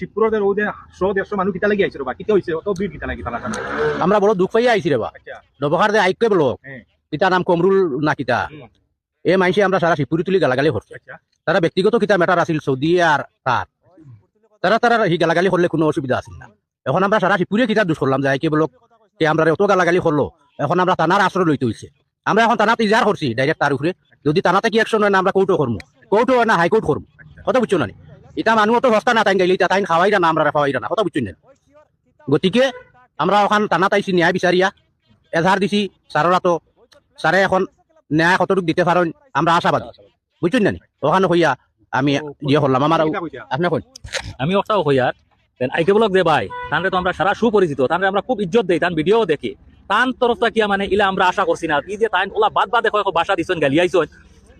শিবপুরের ওদের 100-150 মানুষ কিতা লাগি আইছে রে বা কিতা হইছে অত ভিড় কিতা লাগি তালা আমরা বড় দুঃখ পাইয়া আইছি রে বা আচ্ছা নবহার দে আইকে বলো কিতা নাম কমরুল না কিতা এ মাইসে আমরা সারা শিবপুরি তুলি গালাগালি করছে আচ্ছা তারা ব্যক্তিগত কিতা ম্যাটার আছিল সৌদি আর তারা তারা হি গালাগালি করলে কোনো অসুবিধা আছিল না এখন আমরা সারা শিবপুরে কিতা দোষ করলাম যে আইকে বলো কে আমরা অত গালাগালি করলো এখন আমরা থানার আশ্রয় লইতে হইছে আমরা এখন থানাতে ইজার করছি ডাইরেক্ট তার উপরে যদি থানাতে কি অ্যাকশন হয় না আমরা কোর্টও করবো কোর্টও হয় না হাইকোর্ট করবো কথা বুঝছো না এটা মানুষ তো সস্তা না তাই গেলে তাই খাওয়াই না আমরা খাওয়াই না কথা বুঝছো না গতিকে আমরা ওখান থানাত আইছি ন্যায় বিচারিয়া এজাহার দিছি স্যাররা তো স্যারে এখন ন্যায় কতটুকু দিতে পারেন আমরা আশাবাদী বুঝছেন না ওখানে হইয়া আমি ইয়ে করলাম আমার আপনি কোন আমি ওটাও হইয়ার আইকে বলক যে ভাই তাহলে তো আমরা সারা সুপরিচিত তাহলে আমরা খুব ইজ্জত দেই তার ভিডিও দেখি তান তরফটা কি মানে ইলা আমরা আশা করছি না কি যে তাই ওলা বাদ বাদ দেখো বাসা দিছেন গালিয়াইছেন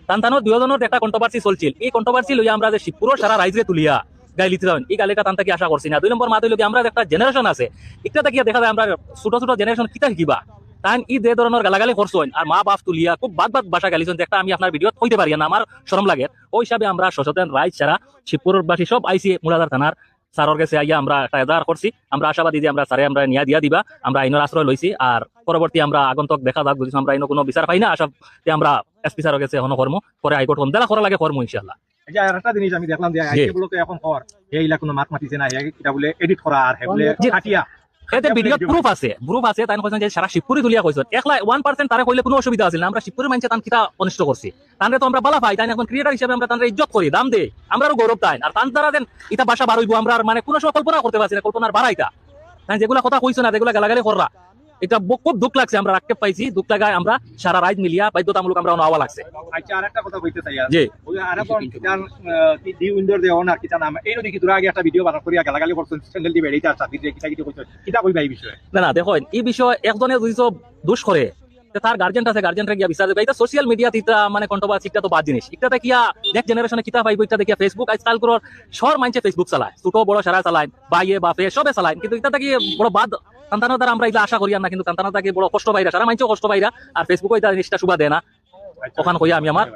তানতানো দুজনের একটা কন্ট্রোভার্সি চলছিল এই কন্ট্রোভার্সি লইয়া আমরা যে শিবপুর সারা রাইজে তুলিয়া গাইলি দিলেন এই গালিটা তান থেকে আশা করছি না 2 নম্বর মাথায় লইয়া আমরা একটা জেনারেশন আছে একটা থেকে দেখা যায় আমরা ছোট ছোট জেনারেশন কিতা শিকিবা তাই ই যে ধরনের গালাগালি করছেন আর মা বাপ তুলিয়া খুব বাদ বাদ বাসা গালিছেন একটা আমি আপনার ভিডিও হইতে পারি না আমার শরম লাগে ওই হিসাবে আমরা সচেতন রাইজ সারা শিবপুরবাসী সব আইসি মুলাদার থানার স্যারের কাছে আইয়া আমরা একটা এজাহার করছি আমরা আশাবাদী যে আমরা স্যারে আমরা নিয়া দিয়া দিবা আমরা আইনের আশ্রয় লইছি আর পরবর্তী আমরা আগন্তক দেখা যাক যদি আমরা আইন কোনো বিচার পাই না আশা আমরা এসপি স্যারের কাছে এখনো কর্ম পরে হাইকোর্ট কম দেখা করা লাগে কর্ম ইনশাআল্লাহ আচ্ছা আর একটা জিনিস আমি দেখলাম যে আইকে বলতে এখন কর এইলা কোনো মাত মাতিছে না এটা বলে এডিট করা আর হে বলে কাটিয়া এতে ভিডিও প্রুফ আছে তাই কইছেন যে সারা শিবপুরি তুলিয়া কইছেন একলা 1% তারে কইলে কোনো অসুবিধা আছে না আমরা শিবপুরি মানছে তান কিটা অনিষ্ট করছি তানরে তো আমরা বালা পাই তাই এখন ক্রিয়েটর হিসেবে আমরা তানরে ইজ্জত করি দাম দেই আমরাও গৌরব তাই আর তান দ্বারা দেন ইটা ভাষা বার হইবো আমরা মানে কোনো সময় কল্পনা করতে পারছি না কল্পনার বাড়াইতা তাই যেগুলা কথা কইছো না যেগুলা গালাগালি কররা এটা খুব দুঃখ লাগছে আমরা রাখতে পাইছি দুঃখ লাগায় আমরা সারা রাইজ মিলিয়া বাধ্যতামূলক আমরা আওয়া লাগছে আচ্ছা আরেকটা কথা কইতে চাই জি ওই আরেকটা কিটান দি উইন্ডোর দে ওনার কিটা নাম এই দেখি তোরা আগে একটা ভিডিও বানার করিয়া গালাগালি করছেন চ্যানেল দি বেড়িটা আছে দিতে কিটা কিটা কইছো কিটা কইবা এই বিষয়ে না দেখো এই বিষয় একজনে যদি দোষ করে তার গার্জেন্ট আছে গার্জেন্টরে গিয়া বিচার দেবে এটা সোশ্যাল মিডিয়াতে এটা মানে কন্ট্রোভার্সি এটা তো বাদ জিনিস এটাতে কিয়া নেক্সট জেনারেশনে কিতা পাইবো এটা দেখিয়া ফেসবুক আজকাল করে সর মানছে ফেসবুক চালায় ছোট বড় সারা চালায় বাইয়ে বাপে সবে চালায় কিন্তু এটা কি বড় বাদ সন্তানের দ্বারা আমরা এটা আশা করি না কিন্তু সন্তানের দ্বারা বড় কষ্ট পাইরা সারা মানছে কষ্ট পাইরা আর ফেসবুকে এটা জিনিসটা শুভা দেয় না ওখান কইয়া আমি আমার